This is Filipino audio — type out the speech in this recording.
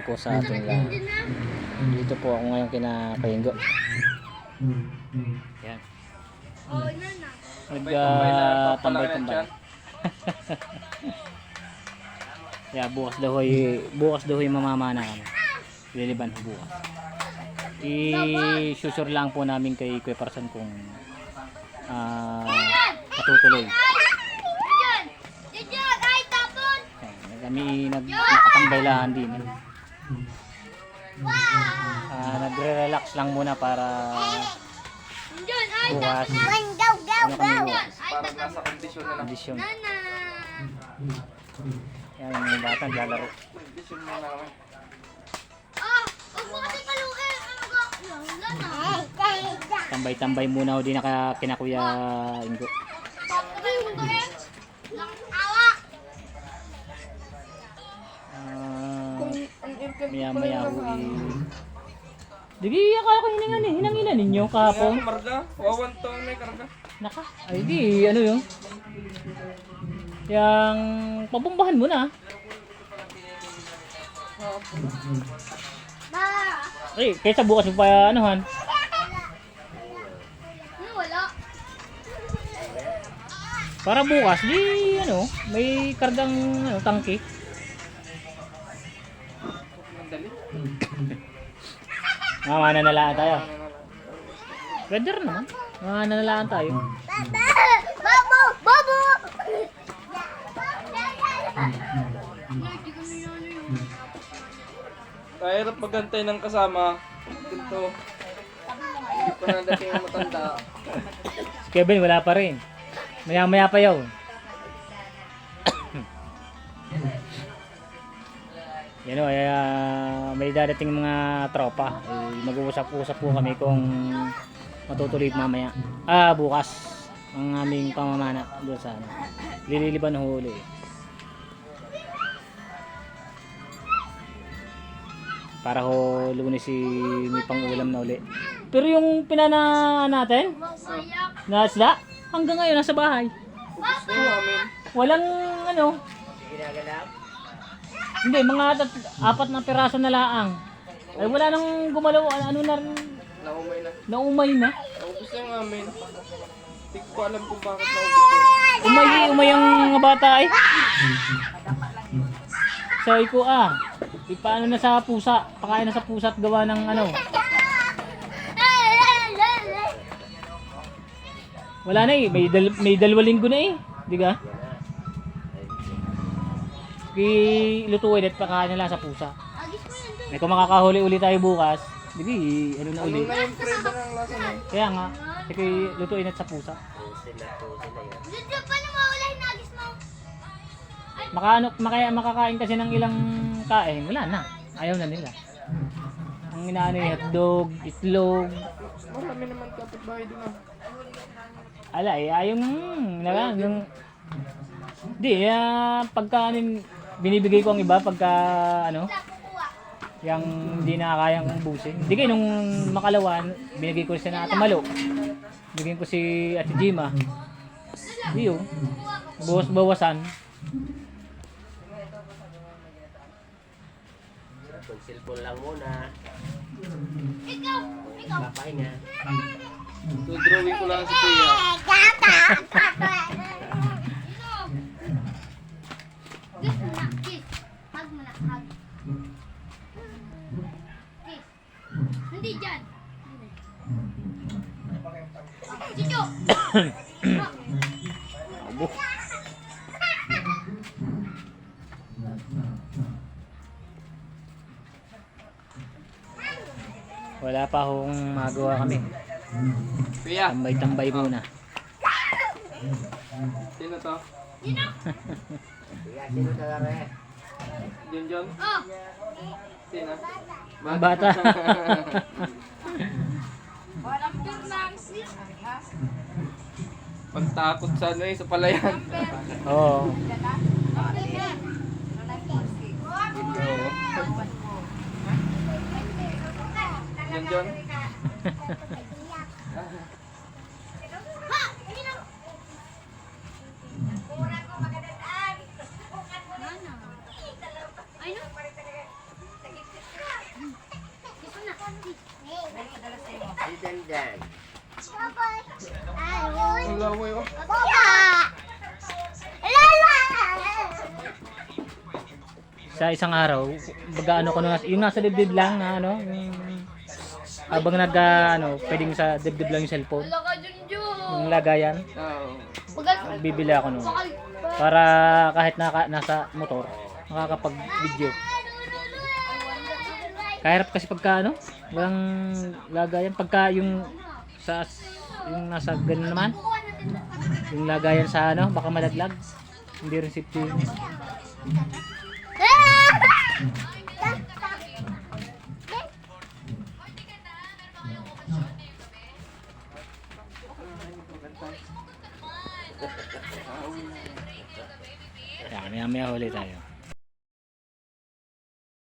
po sa ating lahat. Dito po ako ngayon kina Kaingo. Yan. Tambay-tambay. Yeah, bukas daw hoy mamamana kami. Liliban ho bukas. I-susure lang po namin kay Kuya Parson kung matutuloy. Kami nakatambay-lahan din. Nagre-relax lang muna para bukas Parang nasa kondisyon na lang. kondisyon. Yan yung bata lalaro. Kondisyon na lang kami. Tambay-tambay muna ho din kina Kuya Ingo. Maya ho Digi, akala ko hinanginan ninyo kahapon. Marga, wawan taon may karga. Naka, ay di, ano yun? Yang pabombahan mo na. Ay, kaysa bukas mo pa anuhan. Wala. Para bukas, di ano, may kargang tangke. Mandali. Mananalaan tayo. Weather naman. Mananalaan tayo. Babo! Babo! Kahirap magantay ng kasama. Ganito. Hindi pa nadating yung matanda. Si Kevin wala pa rin. Maya-maya pa yun. Yan o, may dadating mga tropa. Mag-uusap-usap po kami kung matutuloy mamaya. Bukas ang aming pamamana doon sa ano. Lililiban ng huli. Para ho Lunes may pang-ulam na uli. Pero yung pinana natin na isda, hanggang ngayon nasa bahay. Gusto namin. Walang ano. Hindi, mga 4 na piraso na laang. Ay wala nang gumalaw, ano na rin, Naumay na. naumay na. Naubos na yung amin. Hindi ko alam kung bakit naubos yun. Umay ang mga bata ay. Sabi ko ipaano na sa pusa, pakain na sa pusa at gawa ng ano. Wala na may 2 linggo na di ka? Lutuin at pakain na lang sa pusa. May kung makakahuli ulit tayo bukas, di ano na Ano uli. na yung flavor ng lasa na yun? Kaya nga, lutuin at sa pusa. Dito pa na mawala yung nagis mo. Makakain kasi ng ilang kain, wala na. Ayaw na nila. Ang inaano yung hotdog, itlog. Marami naman kapitbahay doon ah. Ayaw di, pagka binibigay ko ang iba pagka yung hindi nakakayang ubusin. Hindi kayo nung makalawan, binigay ko si Ate Malo. Bigyan ko si Ate Jima. Di yun. Bawas-bawasan. Cellphone lang muna. Ikaw! Papahinga. Drawing ko lang si Kuya. Kiss mo na, kiss. Hug mo na, hug. Kiss. Hindi dyan. Chicho! Wala pa akong magawa kami. Kuya, Tambay-tambay muna. sino to? Sino talaga eh? John? Oh! Sino? Ang bata. Pagtakot sa ano sa palayan. Oo. John? Ha! Sino? Ay, no? Dandan. Ang laway oh. Sa isang araw, baga ano ko na, yung nasa dibdib lang na ano, yung, habang nag ano, pwedeng sa dibdib lang yung cellphone, Wala ka, Junjun. yung lagayan, Oo. bibili ako nun. Para kahit nasa motor, makakapag-video. Kahirap kasi pagka ano, walang lagayan. Pagka yung sa yung nasa ganun naman, yung lagayan sa ano, baka malaglag. Hindi rin safety yun. Kaya maya huli tayo.